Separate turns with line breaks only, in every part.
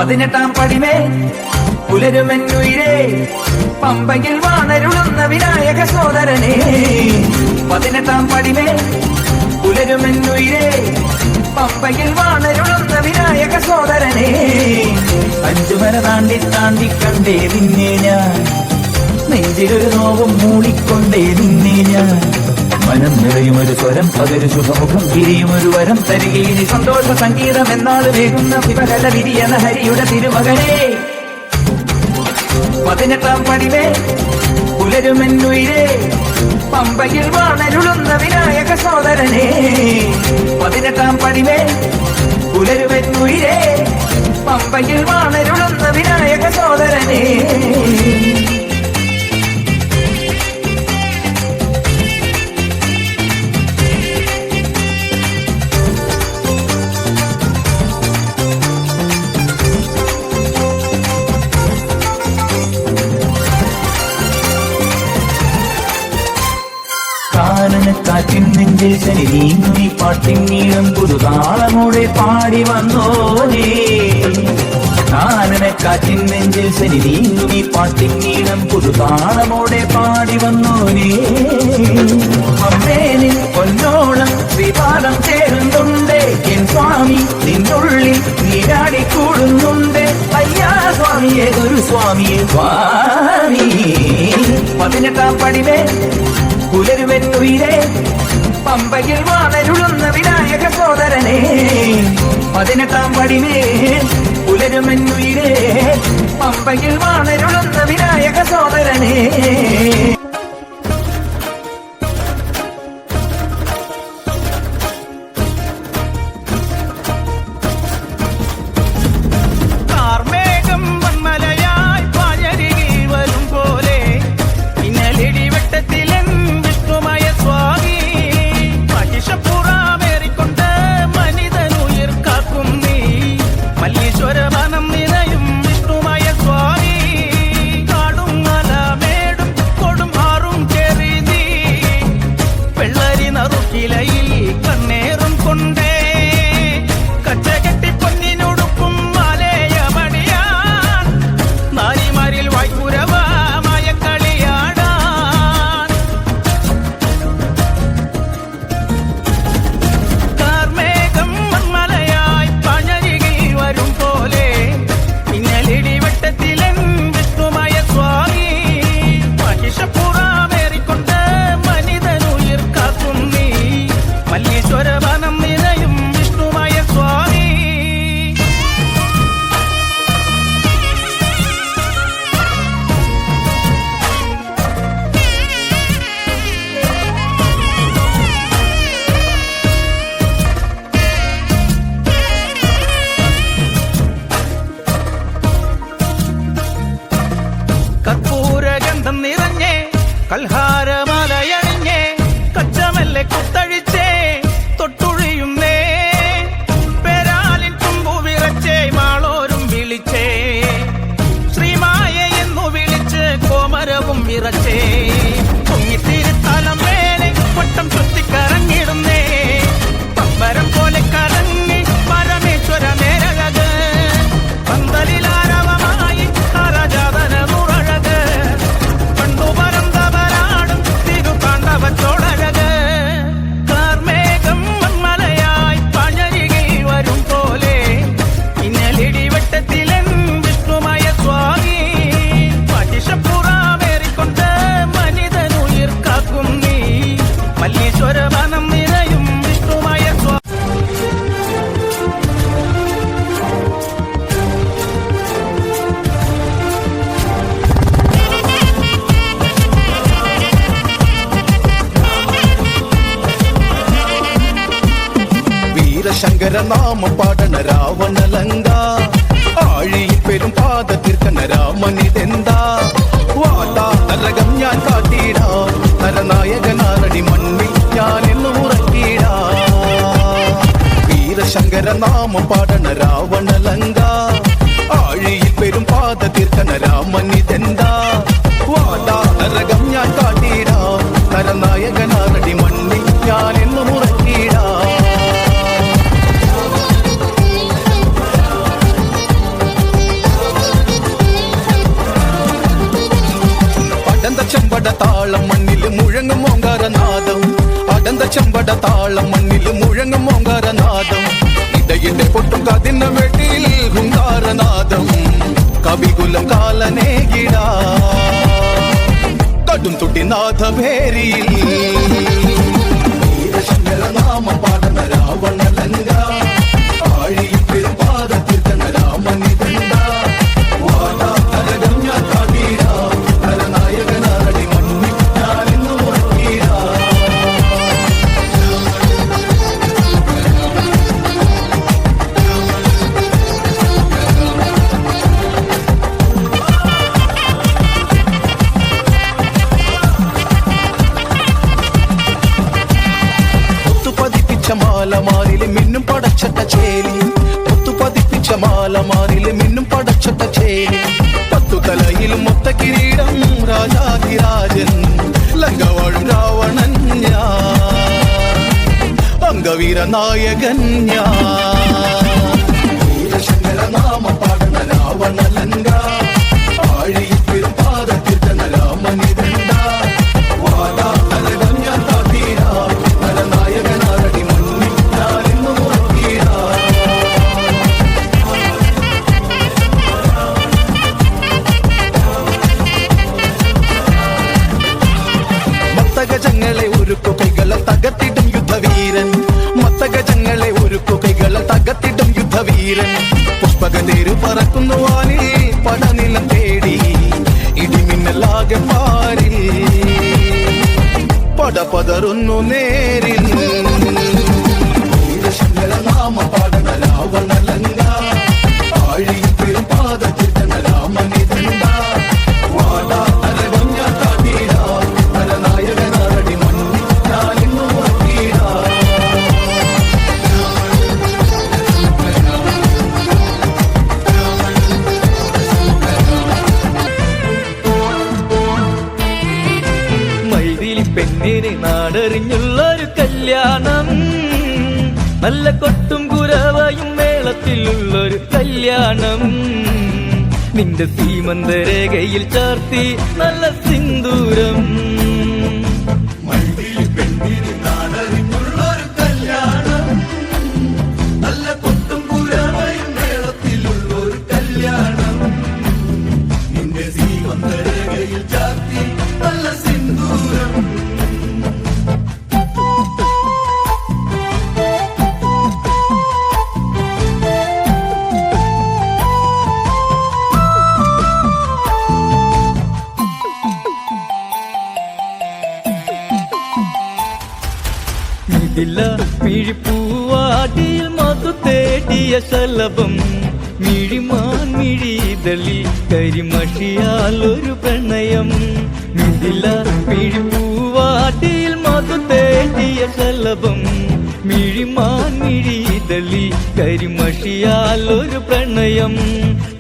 18-ാം പടിമേ പുലരുമെന്നുയിരേ പമ്പയിൽ വാണരുളുന്ന വിനായക സോദരനെ 18-ാം പടിമേ പുലരുമെന്നുയിരേ പമ്പയിൽ വാണരുളുന്ന വിനായക സോദരനെ 5 മല താണ്ടി കണ്ടേ നിന്നെ ഞാൻ നെഞ്ചിലൊരു നോവും മൂടിക്കൊണ്ടേ നിന്നെ ഞാൻ മനം നിറയുമൊരു സ്വരം പകരു ശുഭമുഖം വിരിയുമൊരു വരം തരികയിനി സന്തോഷ സംഗീതം എന്നാള് വേകുന്ന ശിവകല വിരിയന ഹരിയുടെ തിരുമകനെ 18-ാം പടിമേ പുലരുമെന്നുയിരേ പമ്പയിൽ വാണരുളുന്ന വിനായക സോദരനെ 18-ാം പടിമേ പുലരുമെന്നുയിരേ പമ്പയിൽ വാണരുളുന്ന വിനായക സോദരനെ കാറ്റിൻ നെഞ്ചിൽ ശനി നീങ്ങി പാട്ടിൻ നീളം പുതുതാളമോടെ പാടി വന്നോനേ കാറ്റിൻ നെഞ്ചിൽ ശനി നീങ്ങി പാട്ടിൻ നീളം പുതുതാളമോടെ പാടി വന്നോനേ അമ്മേ നിൻ പൊന്നോളം ശ്രീപാദം ചേരുന്നുണ്ട് എൻ സ്വാമി നിന്നുള്ളിൽ നീരാടിക്കൂടുന്നുണ്ട് അയ്യാ സ്വാമിയെ ഗുരുസ്വാമിയെ സ്വാമി 18-ാം പടിമേ പുലരുമെന്നുയിരേ പമ്പയിൽ വാണരുളുന്ന വിനായക സോദരനെ 18-ാം പടിമേ പുലരുമെന്നുയിരേ പമ്പയിൽ വാണരുളുന്ന വിനായക സോദരനെ
കൽഹാരമലയണിഞ്ഞേ കച്ചമല്ലെ കുത്തഴിച്ചേ തൊട്ടുഴിയുന്നേ പേരാലിൻ തുമ്പു വിറച്ചേ മാളോരും വിളിച്ചേ ശ്രീമായ എന്നു വിളിച്ച് കോമരവും വിറച്ചേ പൊങ്ങിത്തിരുത്താലം മേലെ വട്ടം ചുറ്റിക്കറങ്ങിടുന്നേ പമ്പരം പോലെ കറങ്ങി പരമേശ്വര നേരഴക് പന്തലിലാരവമായി ഹരജാതന മുറഴക് പണ്ടുപരന്തവരാടും തിരുതാണ്ഡവച്ചോടഴക് കാർമേഘം മൺമലയായി പഴരികിൽ വരും പോലെ ഇന്നലിടിവട്ടത്തിലെൻ വിഷ്ണുമായ സ്വാമി പടിശപ്പുറാമേറിക്കൊണ്ട് മനിതനുയിർ കാക്കും നീ മല്ലീശ്വര വനം നിറയും വിഷ്ണുമായ സ്വാമി
ശങ്കരനാമം പാടണ രാവണലങ്ക ആഴിയിൽ പെരും പാദത്തിർക്കണ രാമനിതെന്താ വാതാ നരകം ഞാൻ കാട്ടിടാ നരനായകനാരടി മണ്ണിൽ ഞാൻ എന്നു ഉറക്കിടാ വീരശങ്കരനാമം പാടണ രാവണലങ്ക ആഴിയിൽ പെരും പാദത്തിർക്കണ രാമനിതെന്താ വാതാ നരകം ഞാൻ കാട്ടിടാ നരനായകനാരടി മണ്ണിൽ ഞാൻ എന്നു ഉറക്കിടാ ചെമ്പട താളം മണ്ണിൽ മുഴങ്ങും ഓങ്കാരനാദം ഇടയിടെ പൊട്ടും കതിന്ന വെട്ടിയിൽ ഹുങ്കാരനാദം കവികുലം കാലനേകിട കടും തുട്ടി നാഥഭേരിയിൽ നാമം പാടുന്ന രാവണലങ്ക ആഴിയിൽ പെരുപാദത്തിൽ തന്നെ രാമനിതണ്ട നരനായകനാടി മണ്ണിൽ ഞാനിന്നു മുഴക്കീരാ മാലമാരിലെ മിന്നും പടച്ചട്ട ചേലി മുത്തു പതിപ്പിച്ച മാലമാരിലെ മിന്നും പടച്ചട്ട ചേലി പത്തുകലയിൽ മൊത്ത കിരീടം രാജാധിരാജൻ ലങ്കവാഴും രാവണൻ അംഗവീര നായകൻ വീരശങ്കര നാമ പാടുന്ന രാവണ ലങ്ക ആഴിയിൽ പെരും പാദത്തിൽ തന്നെ രാമനിതണ്ട മത്തഗജങ്ങളെ ഒരുക്കു കൈകളെ തകർത്തിടും യുദ്ധവീരൻ മത്തഗജങ്ങളെ ഒരുക്കു കൈകളെ തകർത്തിടും യുദ്ധവീരൻ പുഷ്പകതേരു പറക്കുന്നു വാനിൽ പടനിലം തേടി ഇടിമിന്നലാകെ പാരിൽ പടപതറുന്നു നേരിൽ വീരശങ്കര നാമ പാടുന്ന രാവണലങ്ക ആഴിയിൽ പെരും പാദത്തിൽ തന്നെ രാമനിതണ്ട
പെണ്ണിനെ നാടറിഞ്ഞുള്ളൊരു കല്യാണം നല്ല കൊട്ടും കുരവയും മേളത്തിലുള്ളൊരു കല്യാണം നിന്റെ സീമന്തരേഖയിൽ ചാർത്തി നല്ല സിന്ദൂരം പെണ്ണിനെ നാടറിഞ്ഞുള്ളൊരു കല്യാണം നല്ല കൊട്ടും കുരവയും മേളത്തിലുള്ളൊരു കല്യാണം നിന്റെ സീമന്തരേഖയിൽ ചാർത്തി നല്ല സിന്ദൂരം മിഴിപ്പൂവാടിയിൽ മധു തേടിയ ശലഭം മിഴിമാൻ മിഴിതളിൽ കരിമഷിയാൽ ഒരു പ്രണയം മിഥില മിഴിപ്പൂവാടിയിൽ മധു തേടിയ ശലഭം മിഴിമാൻ മിഴിതളിൽ കരിമഷിയാൽ ഒരു പ്രണയം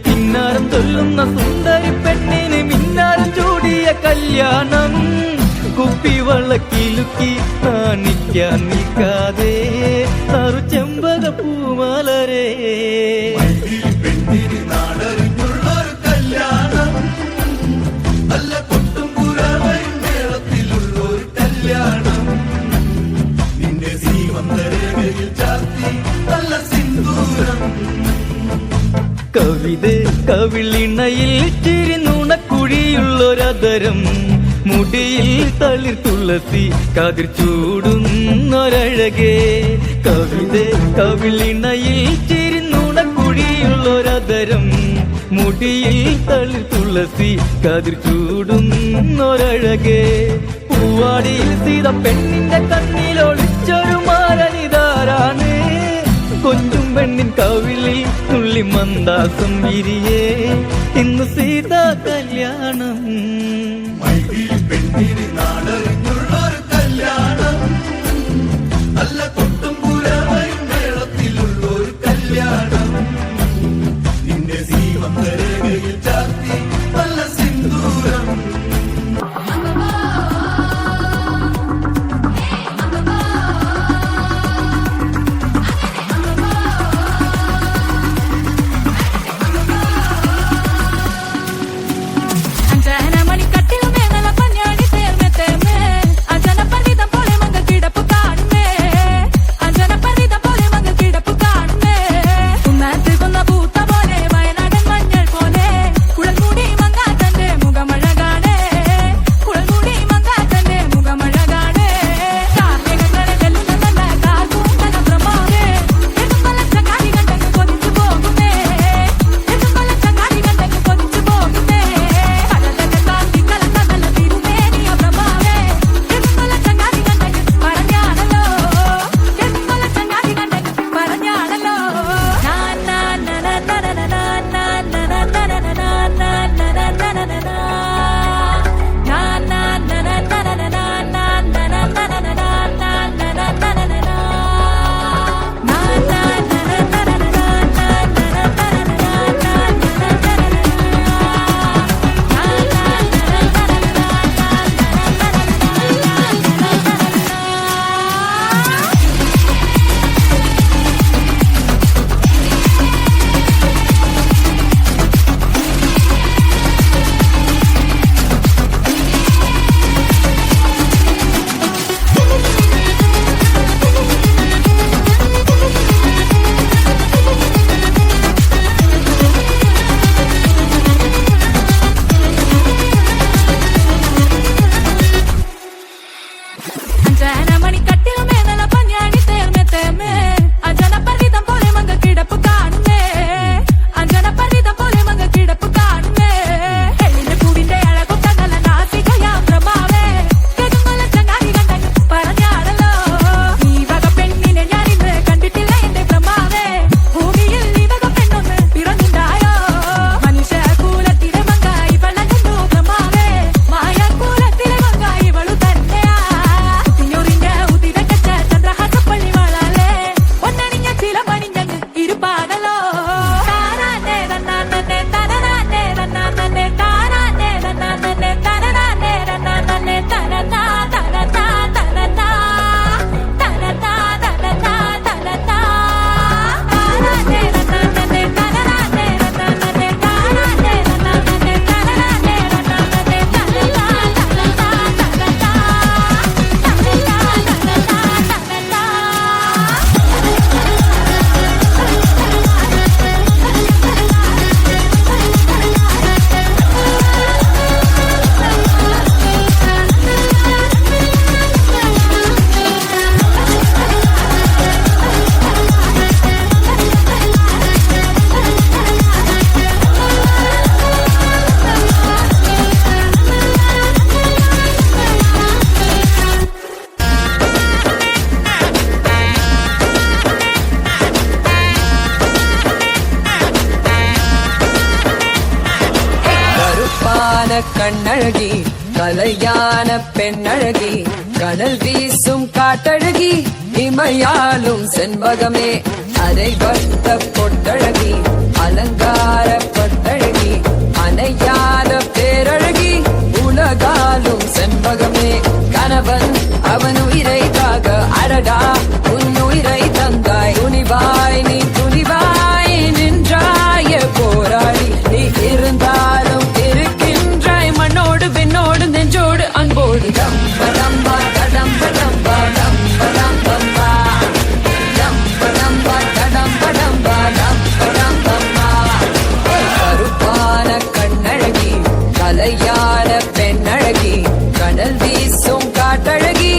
പിന്നാരം തൊല്ലുന്ന സുന്ദരി പെണ്ണിന് മിന്നാരം ചൂടിയ കല്യാണം കുപ്പിവളക്കിലുക്കി കാണിക്കാൻ നിൽക്കാതെ തറു ചെമ്പക പൂമലരേ പെണ്ണിന് നാടറിഞ്ഞുള്ളൊരു കല്യാണം നല്ല കൊട്ടും കുരവയും മേളത്തിലുള്ളൊരു കല്യാണം നിന്റെ സീമന്തരേഖയിൽ ചാർത്തി നല്ല സിന്ദൂരം കവിത കവിളിണയിൽ ചിരിനുണക്കുഴിയുള്ളൊരതരം മുടിയിൽ തളിർ തുളസി കതിർ ചൂടുന്നൊരഴകേ കവിത കവിളിണയിൽ ചിരിനുണക്കുഴിയുള്ളൊരതരം മുടിയിൽ തളിർ തുളസി കതിർ ചൂടുന്നൊരഴകേ പൂവാടിയിൽ സീത പെണ്ണിന്റെ കണ്ണിലൊളിച്ചൊരു മാരനിതാരാണ് കൊഞ്ചും പെണ്ണിൻ കവിളിൽ തുള്ളി മന്ദാസം വിരിയേ ഇന്ന് സീത കല്യാണം പെണ്ണിന് നാടറിഞ്ഞുള്ളൊരു കല്യാണം നല്ല കൊട്ടും കുരവയും മേളത്തിലുള്ളൊരു കല്യാണം നിന്റെ സീമന്തരേഖയിൽ ചാർത്തി നല്ല സിന്ദൂരം
അഞ്ചന മണി കട്ടിൽ മേല പഞ്ഞാടി തേർമേ கண்ணழகி கலையான பெண்ணழகி கனல் வீசும் காட்டழகி இமையாலும் செண்பகமே அரைவட்ட பொட்டழகி அலங்கார பட்டழகி அணையாத பேரழகி உலகாலும் செண்பகமே கணவன் அவன் உயிரைக்காக அடடா உன்னுயிரை தந்தாய் துணிவாய் நீ துணிவாய் நின்றாய போராடி நீ இருந்தாலும் இருக்கின்றாய் மண்ணோடு பெண்ணோடு நெஞ்சோடு அன்போடு டம்படம்பா கடம்படம்பா டம்படம்பா டம்படம்பா கடம்படம்பா டம்படம்பா கருப்பான கண்ணழகி கலையான பெண்ணழகி கடல் வீசும் காட்டழகி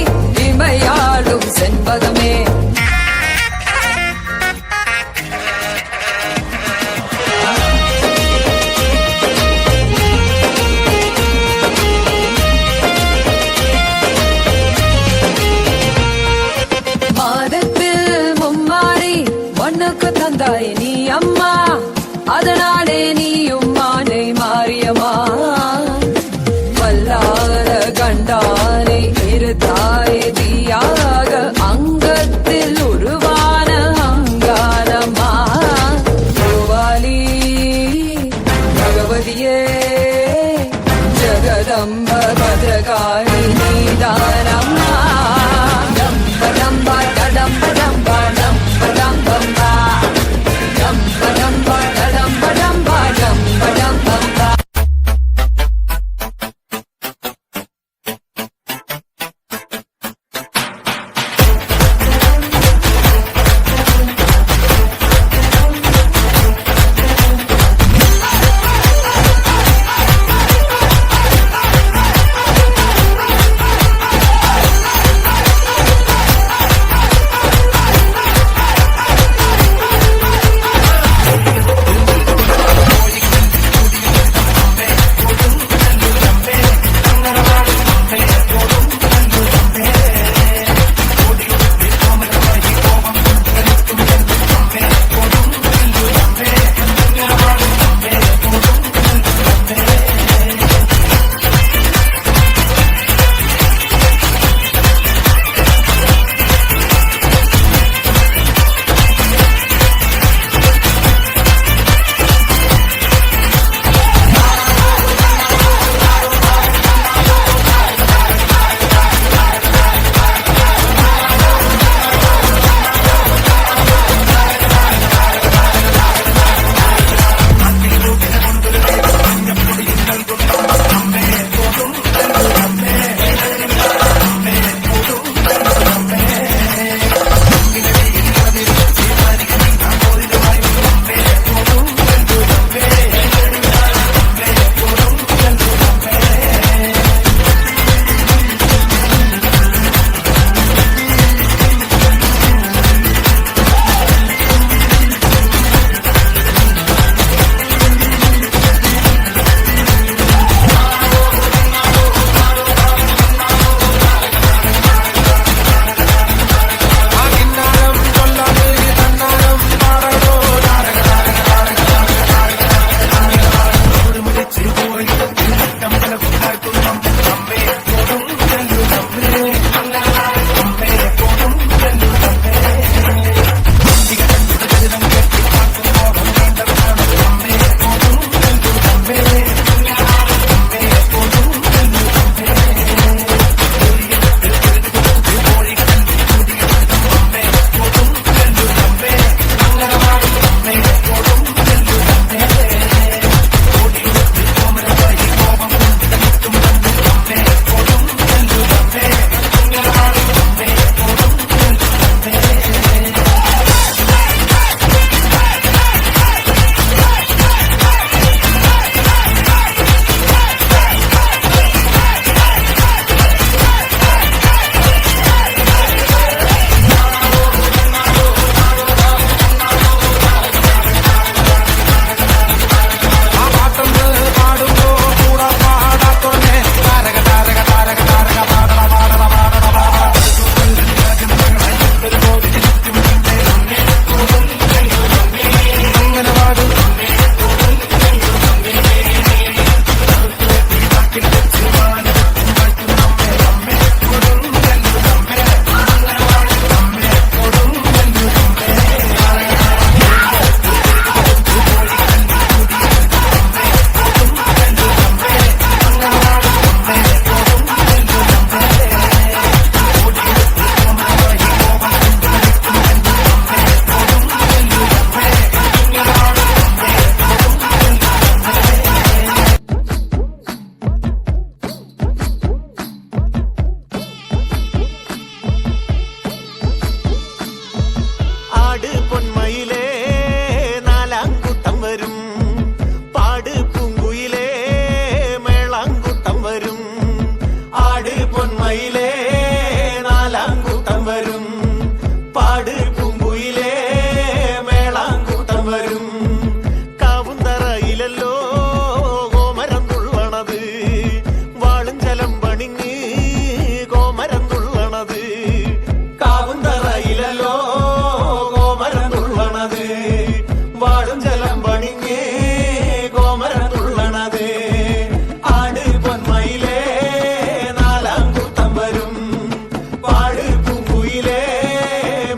പൊന്മയിലേ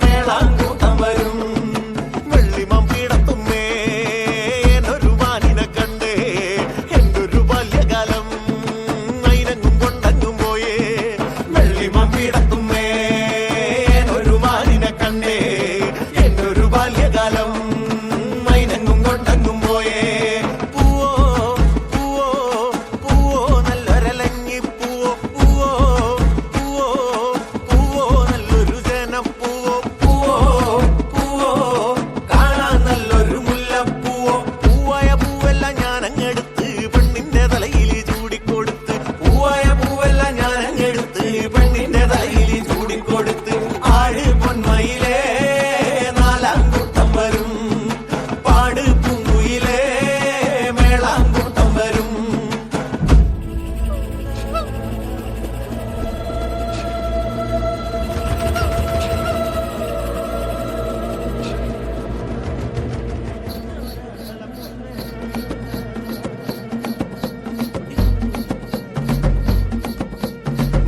മേളാങ്കൂട്ടം വരും വെള്ളിമം പീടത്തുമ്മേ എന്നൊരു മാനിനെ കണ്ടേ എന്തൊരു ബാല്യകാലം അയിനങ്ങും കൊണ്ടങ്ങും പോയേ വെള്ളിമം പീടത്തുമ്മേ എന്നൊരു മാനിനെ കണ്ടേ എന്നൊരു ബാല്യകാലം അയിനങ്ങും കൊണ്ടങ്ങും പോയേ പൂവോ പൂവോ പൂവോ നല്ലൊരലങ്ങി പൂവോ പൂവോ പൂവോ പൂവോ നല്ലൊരു ജനപ്പൂവോ പൂവോ പൂവോ കാണാൻ നല്ലൊരു മുല്ലപ്പൂവോ പൂവായ പൂവെല്ലാം ഞാനങ്ങെടുത്ത് പെണ്ണിന്റെ തലയിൽ ചൂടിക്കൊടുത്ത് പൂവായ പൂവെല്ലാം ഞാനങ്ങെടുത്ത് പെണ്ണിന്റെ തലയിൽ ചൂടിക്കൊടുത്ത് ആഴ് പൊന്മയിലേ നാലാം കൂട്ടം വരും പാട് പൂങ്കുയിലേ മേളാങ്കൂട്ടം വരും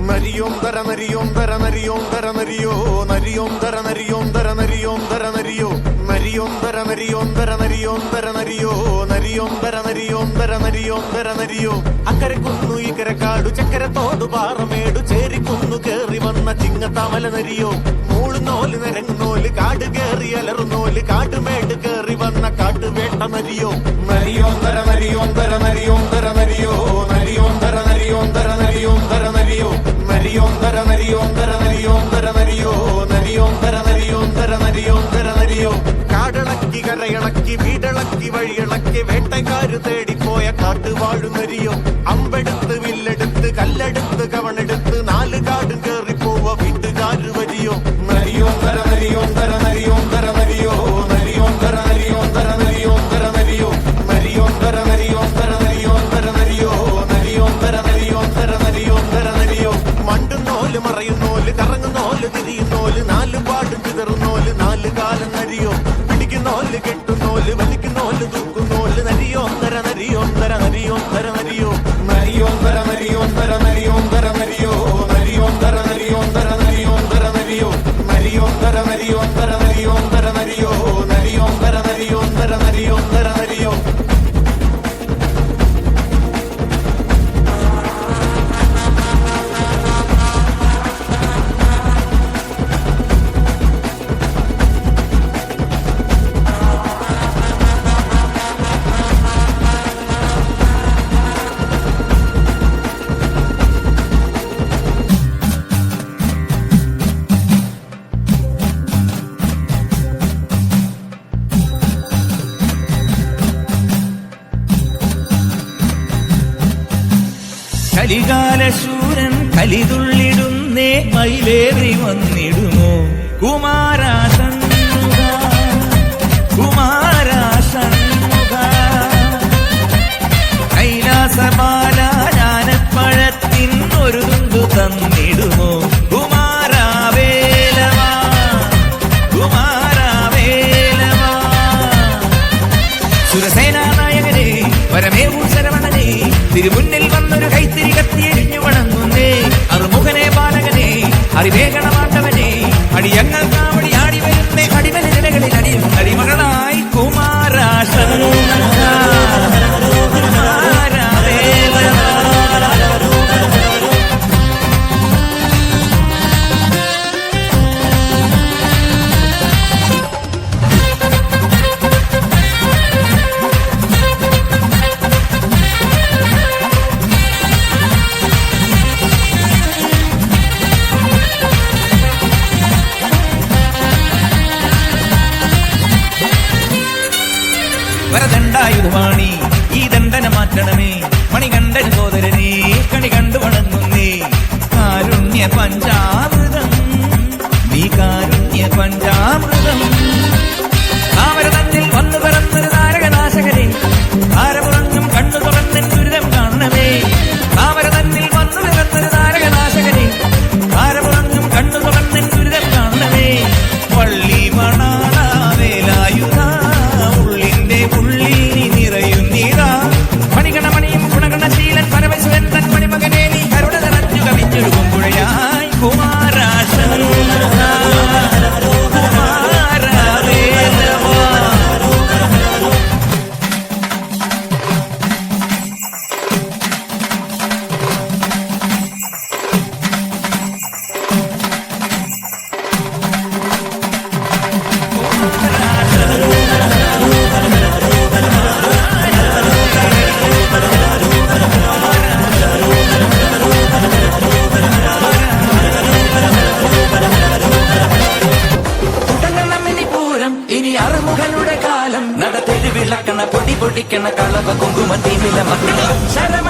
നരിയോന്തര നരിയോന്തര നരിയോന്തര നരിയോ നരിയോന്തര നരിയോന്തര നരിയോന്തര നരിയോ നരിയോന്തര നരിയോന്തര നരിയോന്തര നരിയോ നരിയോന്തര നരിയോന്തര നരിയോന്തര നരിയോ അക്കരെ കുന്നു ഇക്കരെ കാടു ചക്കര തോടു പാറമേടു ചേരിക്കുന്നു കേറി വന്ന ചിങ്ങത്താമല നരിയോ മൂളുന്നോല് നിരങ്ങുന്നോല് കാട് കേറി അലറുന്നോല് കാട്ടുമേട് കേറി വന്ന കാട്ടുവേട്ട നരിയോ നരിയോന്തര നരിയോന്തര നരിയോന്തര നരിയോ നരിയോന്തര നരിയോന്തര നരിയോന്തര നരിയോ നരിയോന്തര നരിയോന്തര നരിയോന്തര നരിയോ നരിയോന്തര നരിയോന്തര നരിയോന്തര നരിയോ കാടിളക്കി കരയിളക്കി വീടിളക്കി വഴിയിളക്കി വേട്ടക്കാര് തേടിപ്പോയ കാട്ടുവാഴു നരിയോ അമ്പെടുത്ത് വില്ലെടുത്ത് കല്ലെടുത്ത് കവണെടുത്ത് നാല് കാടും കേറിപ്പോവ വീട്ടുകാര് വരിയോ നരിയോന്തര നരിയോന്തര നരിയോന്തര നരിയോ നരിയോന്തര നരിയോന്തര നരിയോന്തര നരിയോ നരിയോന്തര നരിയോന്തര നരിയോന്തര നരിയോ നരിയോന്തര നരിയോന്തര നരിയോന്തര നരിയോ മണ്ടുന്നോല് മറയുന്നോല് കറങ്ങുന്നോല് തിരിയുന്നോല് നാല് പാട് ചിതറുന്നോല് നാല് കാലം നരിയോ പിടിക്കുന്നോല് കെട്ടുന്നോല് വലിക്കുന്നോല് തൂക്കുന്നോല് നരിയോന്തര നരിയോന്തര നരിയോന്തര നരിയോ നരിയോന്തര നരിയോന്തര നരിയോന്തര നരിയോ നരിയോന്തര നരിയോന്തര നരിയോന്തര നരിയോ നരിയോന്തര നരിയോന്തര നരിയോന്തര നരിയോ നരിയോന്തര നരിയോന്തര നരിയോന്തര നരിയോ
കലികാലശൂരൻ കലിതുള്ളിടുന്നേ മയിലേറി വന്നിടുമോ കുമാരാസന്നുക കുമാരാസന്നുക കൈലാസമാല ജ്ഞാനപ്പഴത്തിൻ ഒരു തുണ്ടു തന്നിടുമോ കുമാരാവേലവാ കുമാരാവേലവാ സുരസേനാ നായകനെ വരമേവൂ ശരവണനെ തിരുമുന്നിൽ വന്നൊരു കൈത്തിരി കത്തിയെരിഞ്ഞു വണങ്ങുന്നേ അറുമുഖനെ ബാലകനെ അറിവേഗണമാണ്ടവനെ അടിയങ്ങൾ കാവടി ആടി വരുന്നേ അടിമല നിലകളിൽ അടിയും അടിമകളായി വരദണ്ഡായുധവാണി ഈ ദണ്ഡന മാറ്റണമേ മണികണ്ഠൻ സോദരനെ കണി കണ്ടു വണങ്ങുന്നേ കാരുണ്യ പഞ്ചാമൃതം നീ കാരുണ്യ പഞ്ചാമൃതം താമര തന്നിൽ വന്നു പിറന്നൊരു താരകനാശകനെ താരമുറങ്ങും കണ്ണു തുറന്നൻ ദുരിതം കാണണമേ താമര തന്നിൽ വന്നു പിറന്നൊരു താരകനാശകനെ താരമുറങ്ങും കണ്ണു തുറന്നൻ ദുരിതം കാണണമേ പള്ളി മണാള വേലായുധ ഉള്ളിന്റെ ഉള്ളി നിറയുന്നീതാ മണികണമണിയും ഗുണഗണശീലൻ പരമശിവൻ തൻ മണിമകനെ നീ കരുണ നിറഞ്ഞു കവിഞ്ഞൊഴുകും പുഴയായി കുമാര പൊടി പൊടിക്കണ കളവ കുങ്കുമ തീമില മക്കളെ ശരമ